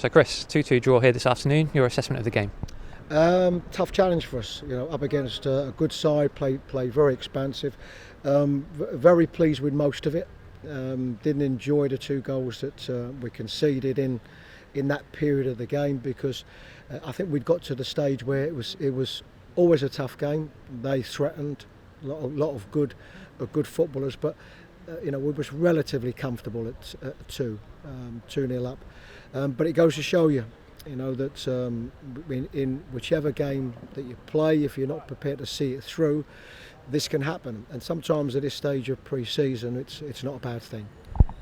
So Chris, 2-2 draw here this afternoon. Your assessment of the game? Tough challenge for us, up against a good side, played very expansive. Very pleased with most of it. Didn't enjoy the 2 goals that we conceded in that period of the game, because I think we'd got to the stage where it was always a tough game. They threatened a lot of good footballers, but we was relatively comfortable at 2-0 up. But it goes to show you, that in whichever game that you play, if you're not prepared to see it through, this can happen. And sometimes at this stage of pre-season, it's not a bad thing.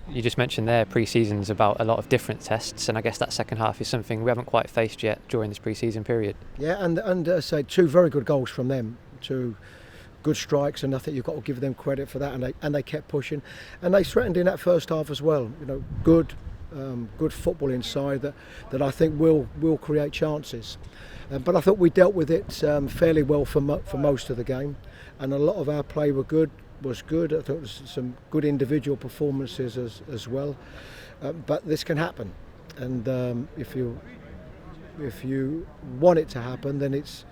You just mentioned there pre-season's about a lot of different tests, and I guess that second half is something we haven't quite faced yet during this pre-season period. Yeah, and say 2 very good goals from them, 2 good strikes, and I think you've got to give them credit for that. And they kept pushing, and they threatened in that first half as well. Good football inside that I think will create chances. But I thought we dealt with it fairly well for most of the game, and a lot of our play was good. I thought there was some good individual performances as well. But this can happen, and if you want it to happen, then it's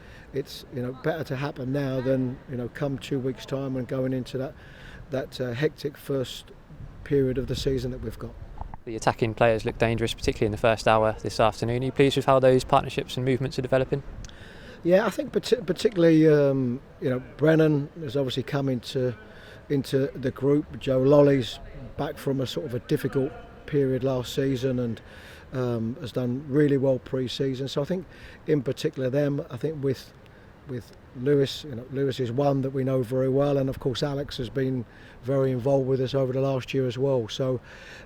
better to happen now than come 2 weeks' time and going into that hectic first period of the season that we've got. The attacking players look dangerous, particularly in the first hour this afternoon. Are you pleased with how those partnerships and movements are developing? Yeah, I think particularly Brennan has obviously come into the group. Joe Lolly's back from a sort of a difficult period last season and has done really well pre-season. So I think in particular them, I think with Lewis, Lewis is one that we know very well, and of course Alex has been very involved with us over the last year as well. So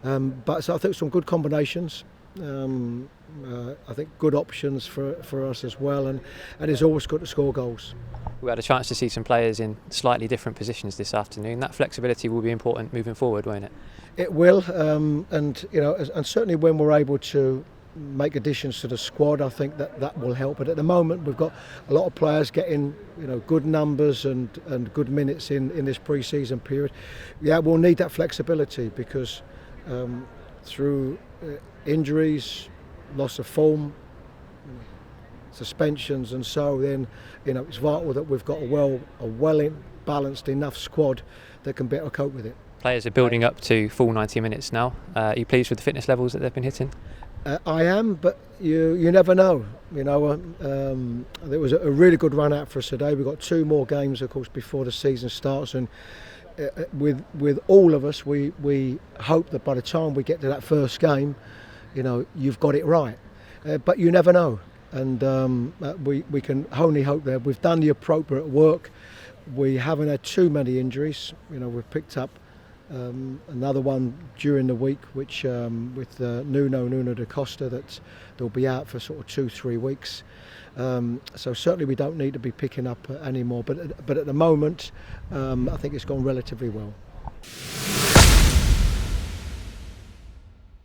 I think some good combinations. I think good options for us as well, and it's always good to score goals. We had a chance to see some players in slightly different positions this afternoon. That flexibility will be important moving forward, won't it? It will, and certainly when we're able to make additions to the squad, I think that will help. But at the moment, we've got a lot of players getting good numbers and good minutes in this pre-season period. Yeah, we'll need that flexibility because through injuries, loss of form, suspensions, and so then it's vital that we've got a well balanced enough squad that can better cope with it. Players are building up to full 90 minutes now. Are you pleased with the fitness levels that they've been hitting? I am, but you never know. There was a really good run out for us today. We've got 2 more games, of course, before the season starts, and with all of us, we hope that by the time we get to that first game, you've got it right. But you never know, and we can only hope that we've done the appropriate work. We haven't had too many injuries. We've picked up another one during the week, which with Nuno da Costa, that they'll be out for sort of 2-3 weeks. So certainly we don't need to be picking up anymore. But at the moment, I think it's gone relatively well.